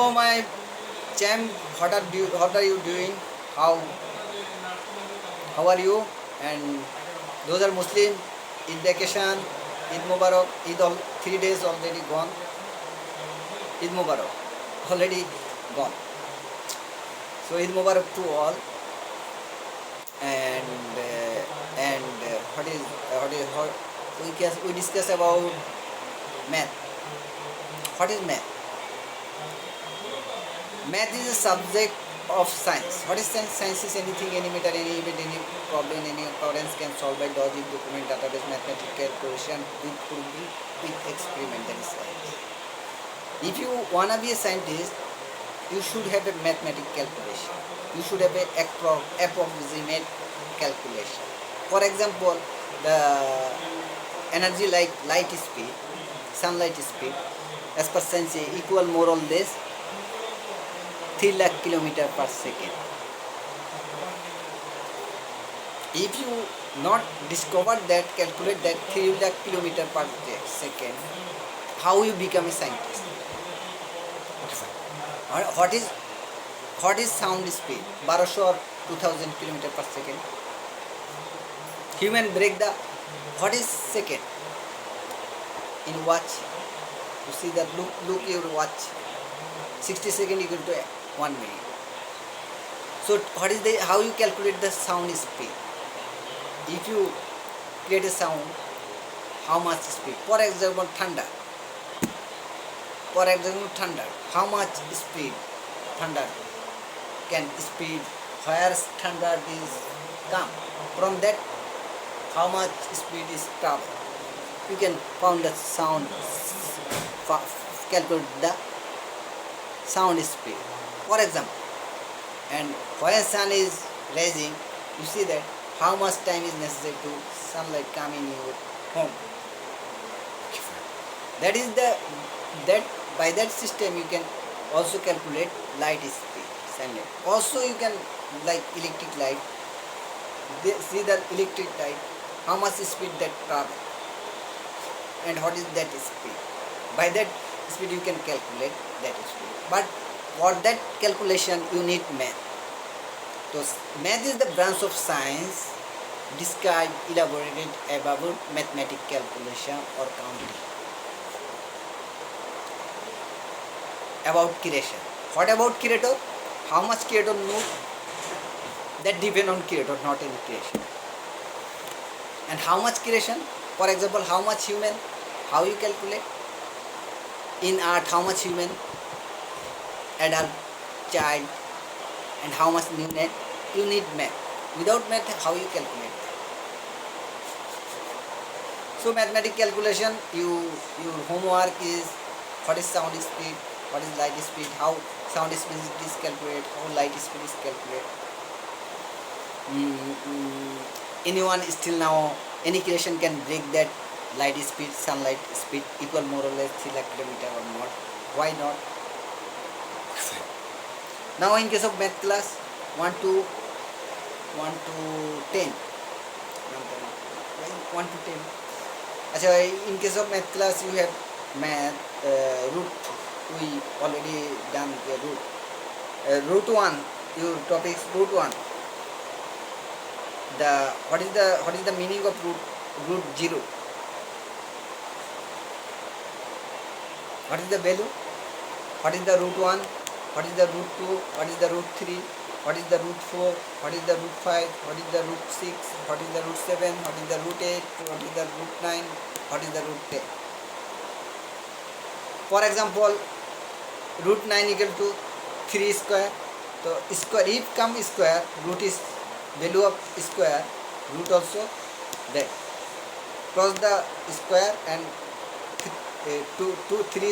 Oh my champ, what are you doing? How how are you? And those are Muslim, Eid vacation, Eid Mubarak, Eid all 3 days already gone. Eid Mubarak already gone. So Eid Mubarak to all. And what we discuss about math. What is math? Math is a subject of science. What is science? Science is anything, any matter, any event, any problem, any occurrence can solve by logic, document, database, mathematical calculation with proving with experiment. That is science. If you wanna be a scientist, you should have a mathematical calculation. You should have a approximate calculation. For example, the energy like light speed, sunlight speed, as per science equal more or less 3 lakh kilometer per second. If you not discover that, calculate that 3 lakh kilometer per second, how you become a scientist? What is sound speed? 1200 or 2000 kilometer per second. Human break the what is second in watch? You see that look your watch. 60 seconds equal to 1 minute. So what is the how you calculate the sound speed? If you create a sound, how much speed? For example, thunder. How much speed thunder can speed? Where thunder is come? From that, how much speed is travel? You can found the sound, calculate the sound speed. For example, and when sun is rising, you see that how much time is necessary to sunlight come in your home. That is that by that system you can also calculate light speed, sunlight. Also you can like electric light. See the electric light, how much speed that travel, and what is that speed. By that speed you can calculate that speed. But for that calculation you need math. So math is the branch of science described, elaborated about mathematical calculation or counting. About creation. What about creator? How much creator knows? That depend on creator, not in creation. And how much creation? For example, how much human? How you calculate? In art, how much human? Adult, child, and how much you need? You need math. Without math, how you calculate? So mathematical calculation, your homework is what is sound speed, what is light speed, how sound speed is calculated, how light speed is calculated. Anyone still now, any creation can break that light speed, sunlight speed equal more or less 3 lakh kilometer or not. Why not? Now in case of math class 1 to 10. In case of math class you have math root. We already done the root. Root 1. Your topic is root 1. What is the meaning of root 0? What is the value? What is the root 1? What is the root 2? What is the root 3? What is the root 4? What is the root 5? What is the root 6? What is the root 7? What is the root 8? What is the root 9? What is the root 10? For example, root 9 equal to 3 square. So square, if come square, root is value of square, root also that. Cross the square and 3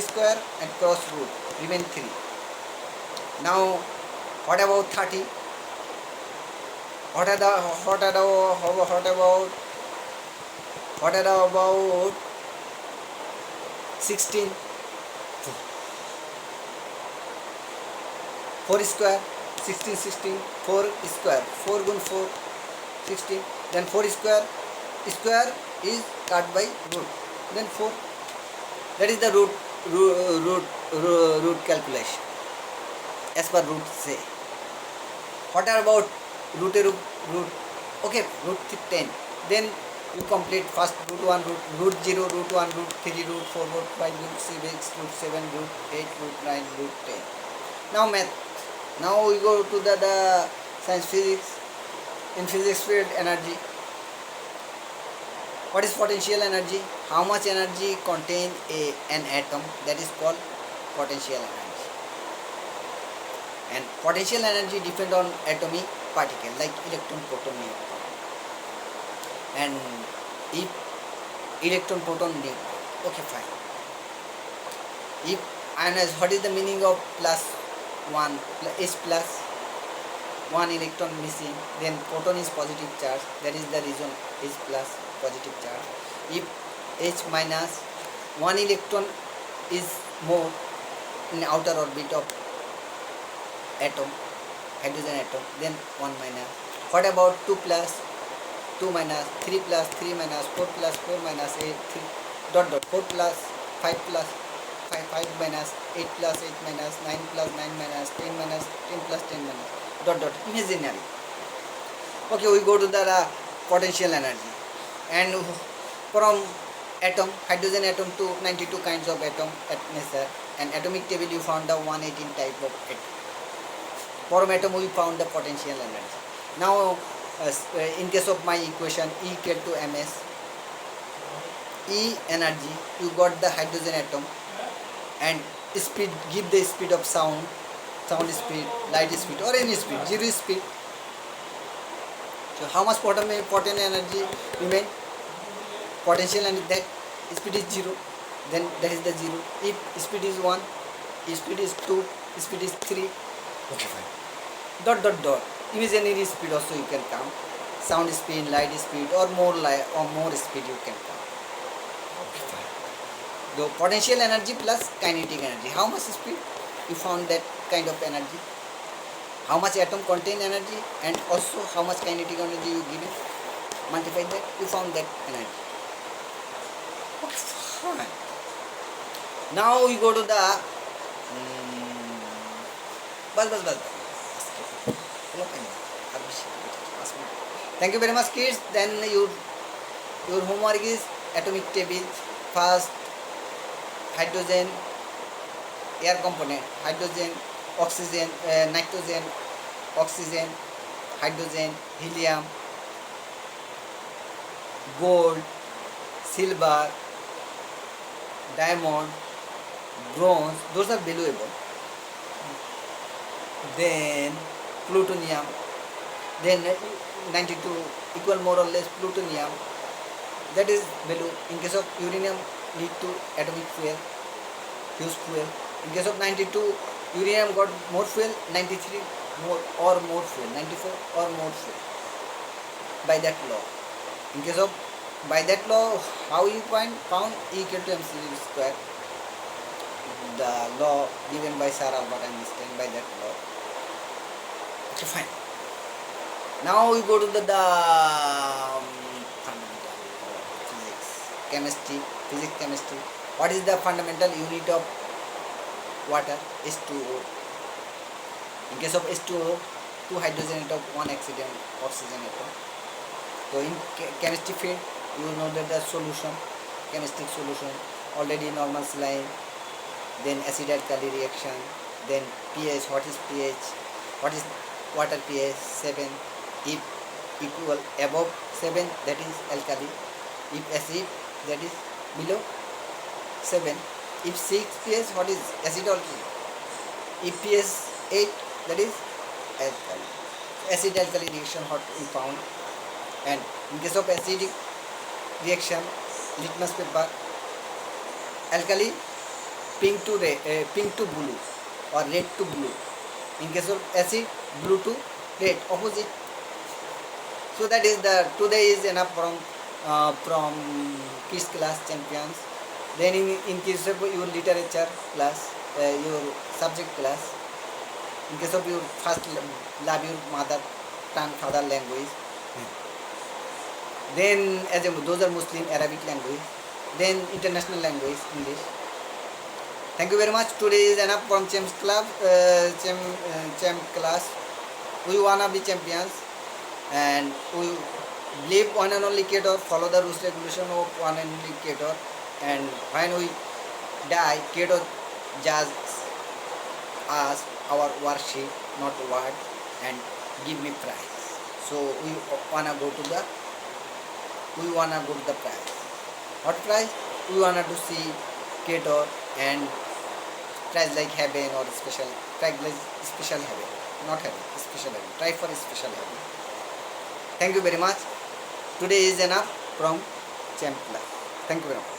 square and cross root, remain 3. Now what about 30? What about 16? 4 square, 16, 4 square, 4 × 4, 16. Then 4 square is cut by root. Then 4. That is the root calculation. as per root say. What are about root a root? Okay, root 10. Then you complete first root 1, root 0, root 1, root 3, root 4, root 5, root 6, root 7, root 8, root 9, root 10. Now math. Now we go to the science physics. In physics field, energy. What is potential energy? How much energy contain an atom? That is called potential energy. And potential energy depend on atomic particle like electron, proton, neutron. And if electron, proton, neutron. Okay, fine. If ionized, what is the meaning of plus 1? H plus 1 electron missing, then proton is positive charge, that is the reason H plus positive charge. If H minus, 1 electron is more in outer orbit of atom, hydrogen atom, then 1 minus. What about 2 plus, 2 minus, 3 plus, 3 minus, 4 plus, 4 minus, 8, 3, dot dot, 4 plus, 5 plus, 5, 5 minus, 8 plus, 8 minus, 9 plus, 9 minus, 10 minus, 10 plus, 10 minus, dot dot, imaginary. Okay, we go to the potential energy. And from atom, hydrogen atom to 92 kinds of atom at nature, and atomic table you found the 118 type of atom. From atom we found the potential energy. Now in case of my equation E equal to ms, E energy, you got the hydrogen atom, and speed, give the speed of sound speed, light speed, or any speed, 0 speed. So how much potent energy remain? Potential energy, that speed is 0, then that is the 0. If speed is 1, if speed is 2, speed is 3, okay fine. Dot dot dot, imaginary speed also you can count. Sound speed, light speed, or more light or more speed you can count. Okay fine. The potential energy plus kinetic energy. How much speed? You found that kind of energy. How much atom contain energy, and also how much kinetic energy you give it. Multiply that, you found that energy. Okay, fine. Now we go to the Thank you very much, kids. Then your homework is atomic table. First, hydrogen, air component, hydrogen, oxygen, nitrogen, oxygen, hydrogen, helium, gold, silver, diamond, bronze, those are valuable. Then plutonium, then 92 equal more or less plutonium, that is value. In case of uranium, lead to atomic fuel, fused fuel. In case of 92, uranium got more fuel, 93 more or more fuel, 94 or more fuel, by that law. In case of, by that law, how you found E equal to mc square, the law given by Sir Albert Einstein, by that law. Okay, fine. Now we go to the fundamental physics, chemistry, physics, chemistry. What is the fundamental unit of water? H2O. In case of H2O, 2 hydrogen atom, 1 oxygen atom. So in chemistry field, you know that the solution, chemistry solution, already normal saline, then acid alkali reaction, then pH. What is pH? What is water pH? 7. If equal above 7, that is alkali. If acid, that is below 7. If 6 pH, what is acid alkali? If pH 8, that is alkali. Acid alkali reaction, what we found. And in case of acidic reaction, litmus paper, alkali, pink to blue or red to blue. In case of acid, blue to red, opposite. So that is the today is enough from kids class champions. Then in case of your literature class, your subject class, in case of your first love your mother tongue, father language. Then those are Muslim, Arabic language. Then international language, English. Thank you very much. Today is enough from Champ Club, Champ class. We wanna be champions, and we believe one and only creator, follow the rules regulation of one and only creator, and when we die, creator judge us our worship, not word, and give me prize. So we wanna go to the prize. What prize? We wanna to see creator and prize like heaven or special prize like special heaven, not heaven, special heaven. Try for special heaven. Thank you very much. Today is enough from Champ Club. Thank you very much.